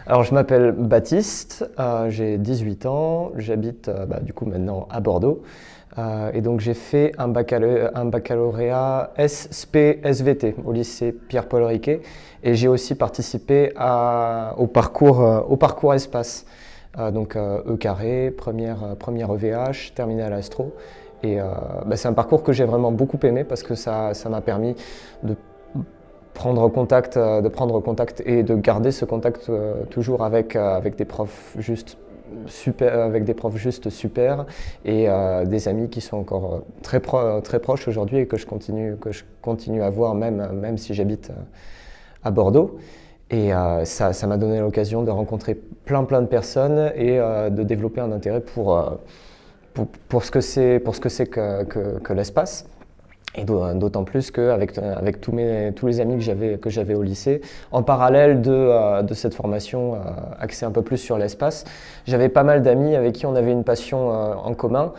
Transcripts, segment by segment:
Alors, je m'appelle Baptiste, j'ai 18 ans, j'habite du coup maintenant à Bordeaux. Et donc, j'ai fait un baccalauréat SP-SVT au lycée Pierre-Paul Riquet. Et j'ai aussi participé au parcours espace. E carré, première EVH, terminale astro. Et c'est un parcours que j'ai vraiment beaucoup aimé parce que ça m'a permis de de prendre contact et de garder ce contact toujours avec des profs juste super et des amis qui sont encore très proches aujourd'hui et que je continue à voir même si j'habite à Bordeaux. Et ça m'a donné l'occasion de rencontrer plein de personnes et de développer un intérêt pour ce que c'est que l'espace. Et d'autant plus qu'avec tous les amis que j'avais au lycée, en parallèle de cette formation axée un peu plus sur l'espace, j'avais pas mal d'amis avec qui on avait une passion en commun,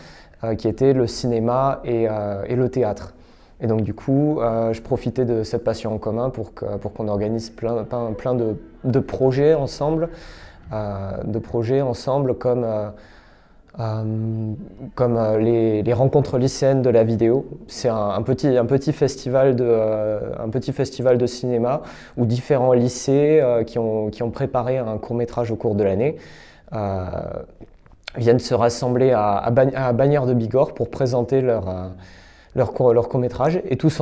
qui était le cinéma et le théâtre. Et donc du coup, je profitais de cette passion en commun pour qu'on organise plein de projets ensemble, comme les rencontres lycéennes de la vidéo. C'est un petit festival de cinéma où différents lycées qui ont préparé un court-métrage au cours de l'année viennent se rassembler à Bagnères de Bigorre pour présenter leur court-métrage. Et tous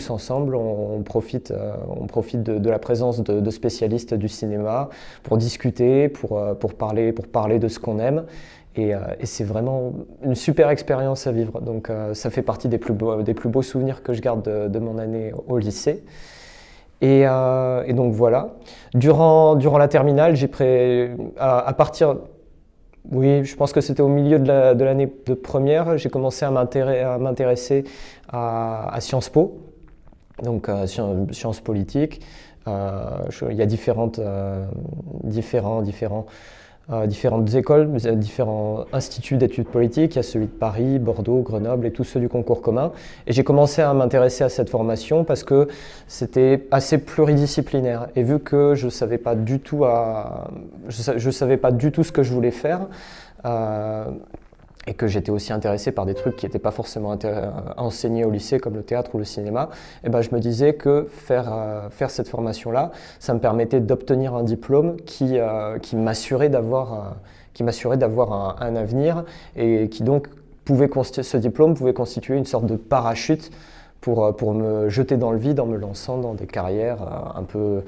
ensemble, on profite de la présence de spécialistes du cinéma pour discuter, pour parler de ce qu'on aime. Et c'est vraiment une super expérience à vivre. Donc ça fait partie des plus beaux souvenirs que je garde de mon année au lycée. Et donc voilà. Durant la terminale, oui, je pense que c'était au milieu de l'année de première, j'ai commencé à m'intéresser à Sciences Po, donc sciences politiques. Il y a différentes écoles, différents instituts d'études politiques. Il y a celui de Paris, Bordeaux, Grenoble et tous ceux du concours commun. Et j'ai commencé à m'intéresser à cette formation parce que c'était assez pluridisciplinaire. Et vu que je savais pas du tout ce que je voulais faire, et que j'étais aussi intéressé par des trucs qui n'étaient pas forcément enseignés au lycée, comme le théâtre ou le cinéma, et je me disais que faire cette formation-là, ça me permettait d'obtenir un diplôme qui m'assurait d'avoir un avenir et qui donc ce diplôme pouvait constituer une sorte de parachute pour me jeter dans le vide en me lançant dans des carrières un peu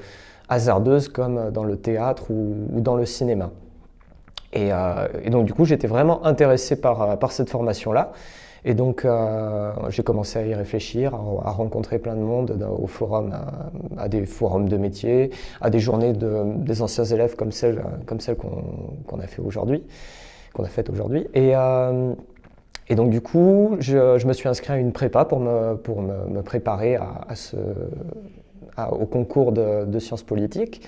hasardeuses comme dans le théâtre ou dans le cinéma. Et donc du coup, j'étais vraiment intéressé par cette formation-là. Et donc, j'ai commencé à y réfléchir, à rencontrer plein de monde au forum, à des forums de métiers, à des journées des anciens élèves comme celles qu'on a faites aujourd'hui. Et donc du coup, je me suis inscrit à une prépa pour me préparer au concours de sciences politiques.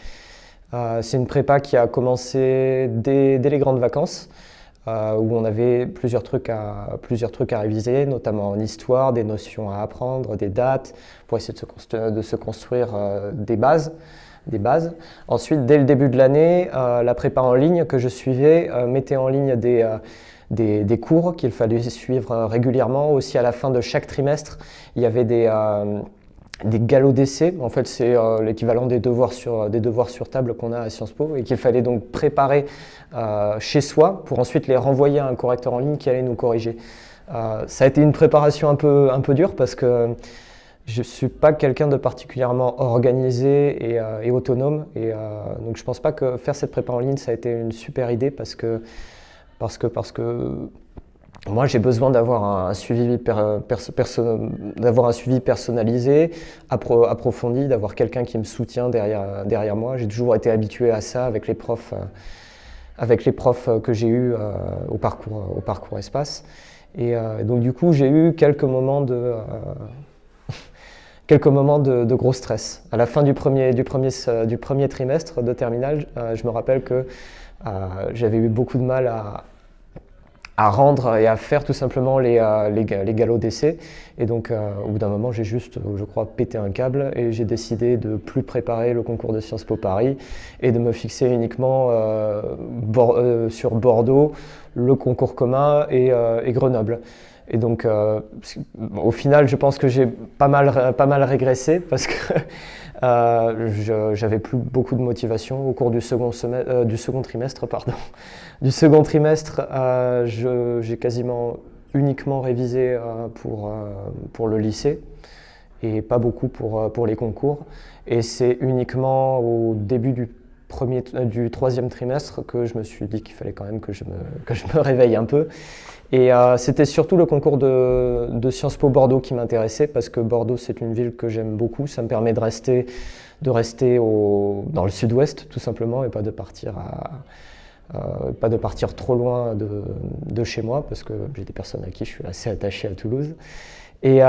C'est une prépa qui a commencé dès les grandes vacances, où on avait plusieurs trucs à réviser, notamment en histoire, des notions à apprendre, des dates, pour essayer de se construire des bases. Ensuite, dès le début de l'année, la prépa en ligne que je suivais mettait en ligne des cours qu'il fallait suivre régulièrement. Aussi, à la fin de chaque trimestre, il y avait des galops d'essai. En fait, c'est l'équivalent des devoirs sur table qu'on a à Sciences Po et qu'il fallait donc préparer chez soi pour ensuite les renvoyer à un correcteur en ligne qui allait nous corriger. Ça a été une préparation un peu dure parce que je ne suis pas quelqu'un de particulièrement organisé et autonome. Et donc je ne pense pas que faire cette prépa en ligne, ça a été une super idée parce que moi, j'ai besoin d'avoir un suivi personnalisé, approfondi, d'avoir quelqu'un qui me soutient derrière moi. J'ai toujours été habitué à ça avec les profs que j'ai eus au parcours espace. Et donc du coup, j'ai eu quelques moments de gros stress. À la fin du premier trimestre de terminale, je me rappelle que j'avais eu beaucoup de mal à rendre et à faire tout simplement les galops d'essai. Et donc au bout d'un moment, j'ai juste, je crois, pété un câble et j'ai décidé de plus préparer le concours de Sciences Po Paris et de me fixer uniquement sur Bordeaux, le concours commun et Grenoble. Et donc, au final, je pense que j'ai pas mal régressé parce que j'avais plus beaucoup de motivation au cours du second trimestre. Pardon. Du second trimestre, j'ai quasiment uniquement révisé pour le lycée et pas beaucoup pour les concours. Et c'est uniquement au début du troisième trimestre que je me suis dit qu'il fallait quand même que je me réveille un peu. Et c'était surtout le concours de Sciences Po Bordeaux qui m'intéressait parce que Bordeaux c'est une ville que j'aime beaucoup, ça me permet de rester dans le sud-ouest tout simplement et pas de partir trop loin de chez moi parce que j'ai des personnes à qui je suis assez attaché à Toulouse. Et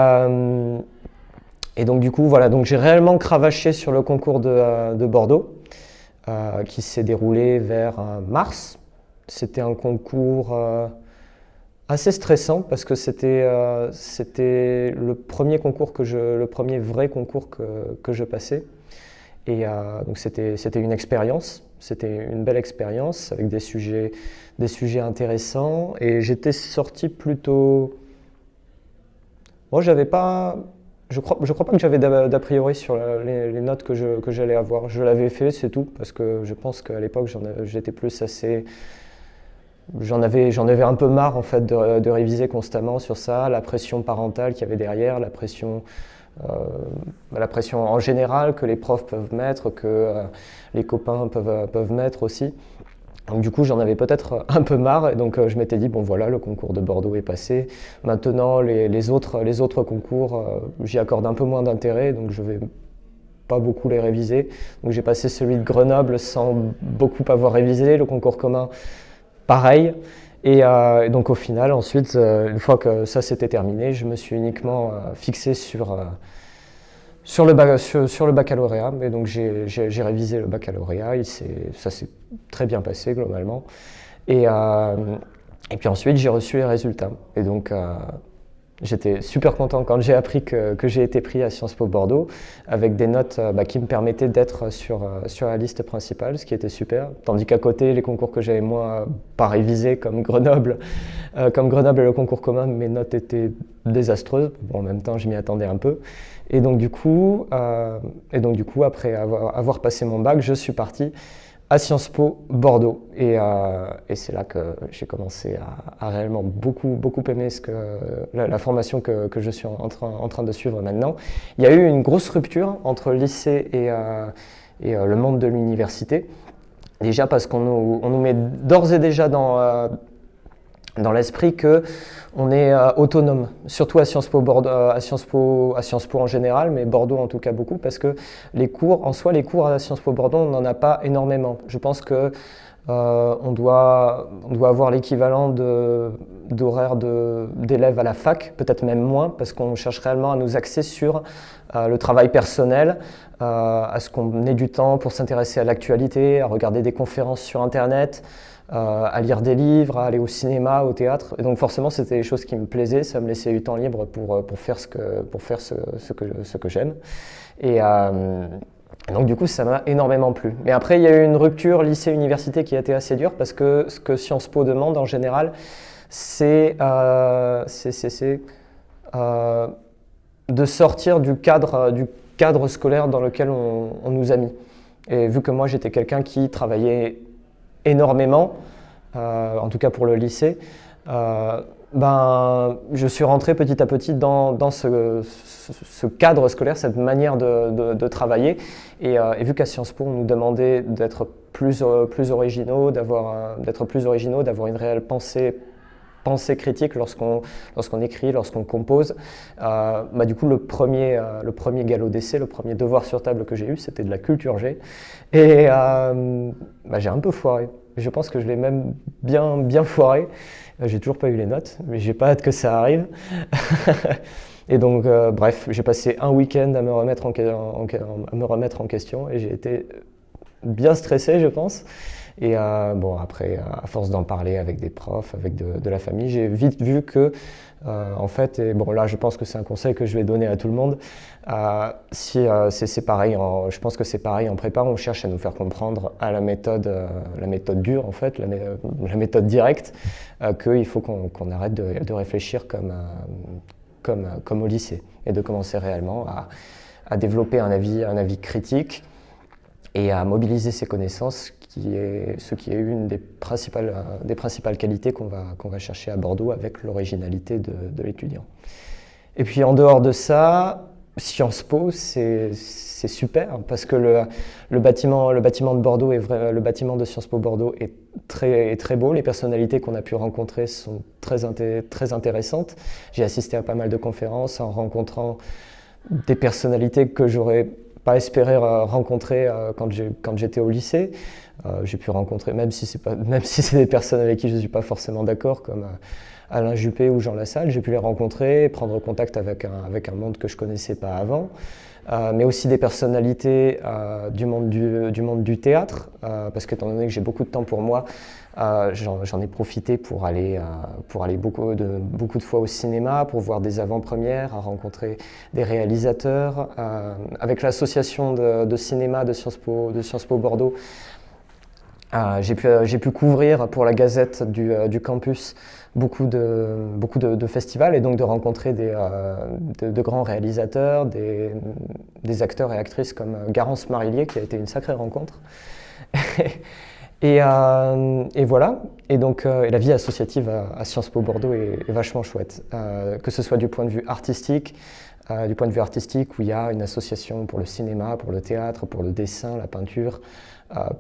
donc du coup voilà, donc j'ai réellement cravaché sur le concours de Bordeaux qui s'est déroulé vers mars. C'était un concours assez stressant parce que c'était le premier vrai concours que je passais. Et donc c'était une expérience, c'était une belle expérience avec des sujets intéressants. Et j'étais sorti plutôt. Moi, je crois pas que j'avais d'a priori sur les notes que j'allais avoir. Je l'avais fait, c'est tout, parce que je pense qu'à l'époque j'étais plus assez. J'en avais un peu marre en fait de réviser constamment sur ça, la pression parentale qu'il y avait derrière, la pression en général que les profs peuvent mettre, que les copains peuvent mettre aussi. Donc du coup j'en avais peut-être un peu marre et donc je m'étais dit bon voilà, le concours de Bordeaux est passé, maintenant les autres concours j'y accorde un peu moins d'intérêt, donc je vais pas beaucoup les réviser. Donc j'ai passé celui de Grenoble sans beaucoup avoir révisé, le concours commun pareil. Et donc au final, ensuite, une fois que ça s'était terminé, je me suis uniquement fixé sur le baccalauréat. Et donc j'ai révisé le baccalauréat, ça s'est très bien passé globalement. Et puis ensuite, j'ai reçu les résultats. Et donc j'étais super content quand j'ai appris que j'ai été pris à Sciences Po Bordeaux avec des notes qui me permettaient d'être sur la liste principale, ce qui était super. Tandis qu'à côté, les concours que j'avais moi pas révisés, comme Grenoble et le concours commun, mes notes étaient désastreuses. Bon, en même temps, je m'y attendais un peu. Et donc du coup, après avoir passé mon bac, je suis parti à Sciences Po Bordeaux. Et c'est là que j'ai commencé à réellement beaucoup aimer la formation que je suis en train de suivre maintenant. Il y a eu une grosse rupture entre le lycée et le monde de l'université. Déjà parce qu'on nous met d'ores et déjà dans l'esprit qu'on est autonome, surtout à Sciences Po Bordeaux, à Sciences Po en général, mais Bordeaux en tout cas beaucoup, parce que les cours à Sciences Po Bordeaux, on n'en a pas énormément. Je pense que on doit avoir l'équivalent d'horaires d'élèves à la fac, peut-être même moins, parce qu'on cherche réellement à nous axer sur le travail personnel, à ce qu'on ait du temps pour s'intéresser à l'actualité, à regarder des conférences sur Internet, à lire des livres, à aller au cinéma, au théâtre. Et donc forcément, c'était des choses qui me plaisaient, ça me laissait du temps libre pour faire ce que j'aime. Et donc du coup, ça m'a énormément plu. Mais après, il y a eu une rupture lycée-université qui a été assez dure parce que ce que Sciences Po demande en général, c'est de sortir du cadre scolaire dans lequel on nous a mis. Et vu que moi, j'étais quelqu'un qui travaillait énormément, en tout cas pour le lycée, je suis rentré petit à petit dans ce cadre scolaire, cette manière de travailler. Et vu qu'à Sciences Po, on nous demandait d'être plus originaux, d'avoir une réelle pensée critique lorsqu'on écrit, lorsqu'on compose. Du coup, le premier galop d'essai, le premier devoir sur table que j'ai eu, c'était de la culture G. Et j'ai un peu foiré. Je pense que je l'ai même bien foiré. J'ai toujours pas eu les notes, mais j'ai pas hâte que ça arrive. Et donc, bref, j'ai passé un week-end à me remettre en question et j'ai été bien stressé, je pense. Et bon, après, à force d'en parler avec des profs, avec de la famille, j'ai vite vu que, en fait, et bon, là, je pense que c'est un conseil que je vais donner à tout le monde. Si c'est pareil, je pense que c'est pareil en prépa, on cherche à nous faire comprendre à la méthode dure, en fait, la méthode directe, qu'il faut qu'on arrête de réfléchir comme au lycée et de commencer réellement à développer un avis critique et à mobiliser ses connaissances, ce qui est une des principales qualités qu'on va chercher à Bordeaux avec l'originalité de l'étudiant. Et puis en dehors de ça, Sciences Po, c'est super parce que le bâtiment de Bordeaux le bâtiment de Sciences Po Bordeaux est très beau. Les personnalités qu'on a pu rencontrer sont très intéressantes. J'ai assisté à pas mal de conférences en rencontrant des personnalités que j'aurais pas espéré rencontrer quand j'étais au lycée. J'ai pu rencontrer, même si c'est des personnes avec qui je ne suis pas forcément d'accord, comme Alain Juppé ou Jean Lassalle, j'ai pu les rencontrer, prendre contact avec un monde que je ne connaissais pas avant, mais aussi des personnalités du monde du théâtre, parce qu'étant donné que j'ai beaucoup de temps pour moi, j'en ai profité pour aller beaucoup de fois au cinéma, pour voir des avant-premières, à rencontrer des réalisateurs. Avec l'association de cinéma de Sciences Po Bordeaux, j'ai pu couvrir pour la Gazette du campus beaucoup de festivals et donc de rencontrer de grands réalisateurs, des acteurs et actrices comme Garance Marillier qui a été une sacrée rencontre. Et voilà, et donc et la vie associative à Sciences Po Bordeaux est vachement chouette, que ce soit du point de vue artistique, où il y a une association pour le cinéma, pour le théâtre, pour le dessin, la peinture,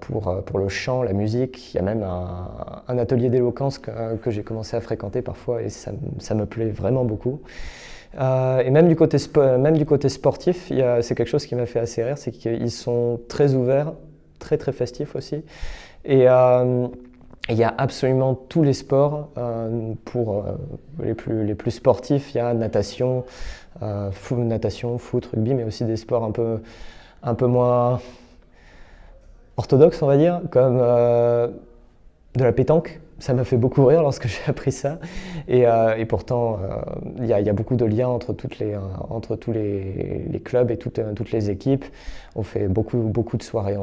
pour le chant, la musique. Il y a même un atelier d'éloquence que j'ai commencé à fréquenter parfois et ça me plaît vraiment beaucoup. Et même du côté sportif, c'est quelque chose qui m'a fait assez rire, c'est qu'ils sont très ouverts, très festifs aussi. Et il y a absolument tous les sports. Pour les plus sportifs, il y a natation, foot, rugby, mais aussi des sports un peu moins orthodoxes, on va dire, comme de la pétanque. Ça m'a fait beaucoup rire lorsque j'ai appris ça. Et pourtant, il y a beaucoup de liens entre tous les clubs et toutes les équipes. On fait beaucoup de soirées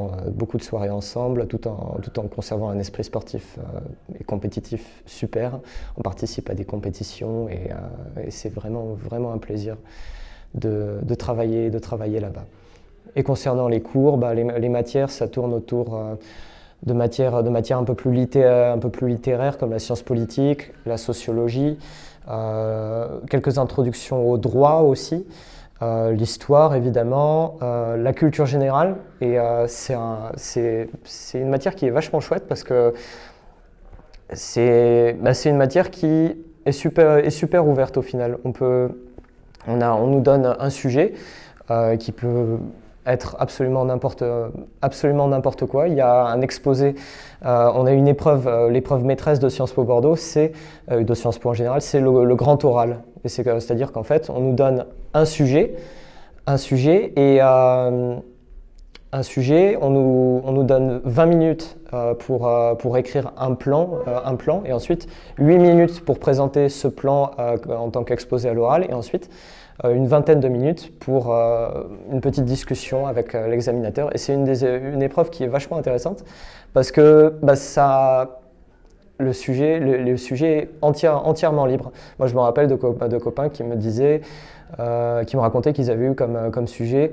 ensemble, tout en conservant un esprit sportif et compétitif super. On participe à des compétitions et c'est vraiment un plaisir de travailler là-bas. Et concernant les cours, les matières, ça tourne autour de matières un peu plus littéraires comme la science politique, la sociologie, quelques introductions au droit aussi, l'histoire évidemment, la culture générale. Et c'est une matière qui est vachement chouette parce que c'est une matière qui est super ouverte au final. On nous donne un sujet qui peut être absolument n'importe quoi. Il y a un exposé, on a une épreuve, l'épreuve maîtresse de Sciences Po Bordeaux, de Sciences Po en général, c'est le grand oral. Et c'est-à-dire qu'en fait, on nous donne un sujet, on nous donne 20 minutes pour écrire un plan, et ensuite 8 minutes pour présenter ce plan en tant qu'exposé à l'oral, et ensuite une vingtaine de minutes pour une petite discussion avec l'examinateur. Et c'est une épreuve qui est vachement intéressante parce que le sujet est entièrement libre. Moi, je me rappelle de copains qui me racontaient qu'ils avaient eu comme sujet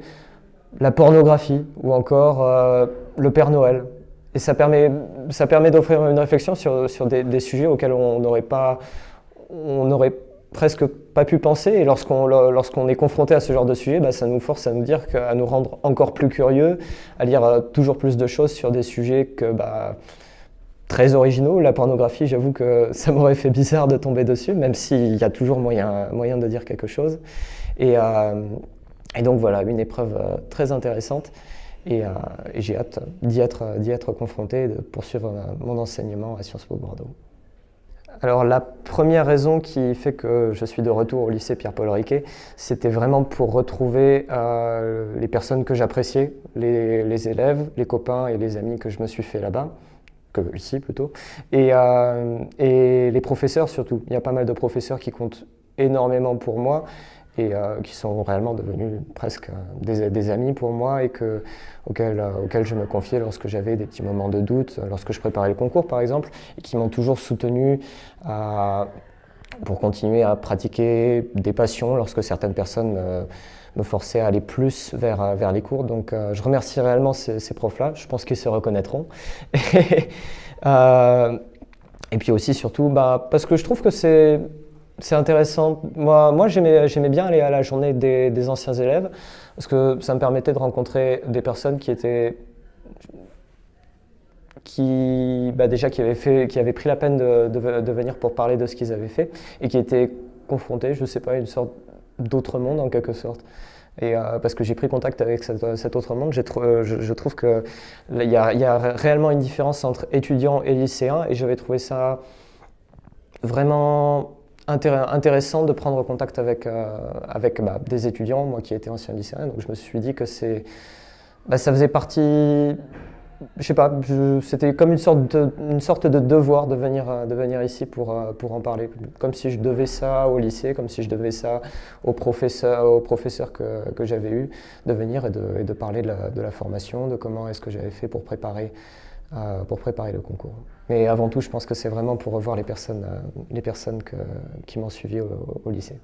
la pornographie ou encore le Père Noël. Et ça permet d'offrir une réflexion sur des sujets auxquels on n'aurait presque pas pu penser, et lorsqu'on est confronté à ce genre de sujet, ça nous force à nous rendre encore plus curieux, à lire toujours plus de choses sur des sujets très originaux. La pornographie, j'avoue que ça m'aurait fait bizarre de tomber dessus, même s'il y a toujours moyen de dire quelque chose. Et donc voilà, une épreuve très intéressante, et j'ai hâte d'y être confronté et de poursuivre mon enseignement à Sciences Po Bordeaux. Alors la première raison qui fait que je suis de retour au lycée Pierre-Paul Riquet, c'était vraiment pour retrouver les personnes que j'appréciais, les élèves, les copains et les amis que je me suis fait là-bas, que ici plutôt, et les professeurs surtout. Il y a pas mal de professeurs qui comptent énormément pour moi et qui sont réellement devenus presque des amis pour moi et auxquels je me confiais lorsque j'avais des petits moments de doute, lorsque je préparais le concours par exemple, et qui m'ont toujours soutenu pour continuer à pratiquer des passions lorsque certaines personnes me forçaient à aller plus vers les cours. Donc je remercie réellement ces profs-là, je pense qu'ils se reconnaîtront. Et puis aussi surtout parce que je trouve que c'est intéressant. Moi j'aimais bien aller à la journée des anciens élèves parce que ça me permettait de rencontrer des personnes qui avaient pris la peine de venir pour parler de ce qu'ils avaient fait et qui étaient confrontés, je sais pas, à une sorte d'autre monde en quelque sorte. Et parce que j'ai pris contact avec cet autre monde, je trouve qu'il y a réellement une différence entre étudiants et lycéens et j'avais trouvé ça vraiment intéressant de prendre contact avec des étudiants, moi qui étais ancien lycéen, donc je me suis dit que ça faisait partie, je sais pas, c'était comme une sorte de devoir de venir ici pour en parler, comme si je devais ça au lycée, comme si je devais ça aux professeurs que j'avais eu, de venir et de parler de la formation, de comment est-ce que j'avais fait pour préparer le concours. Mais avant tout, je pense que c'est vraiment pour revoir les personnes qui m'ont suivi au lycée.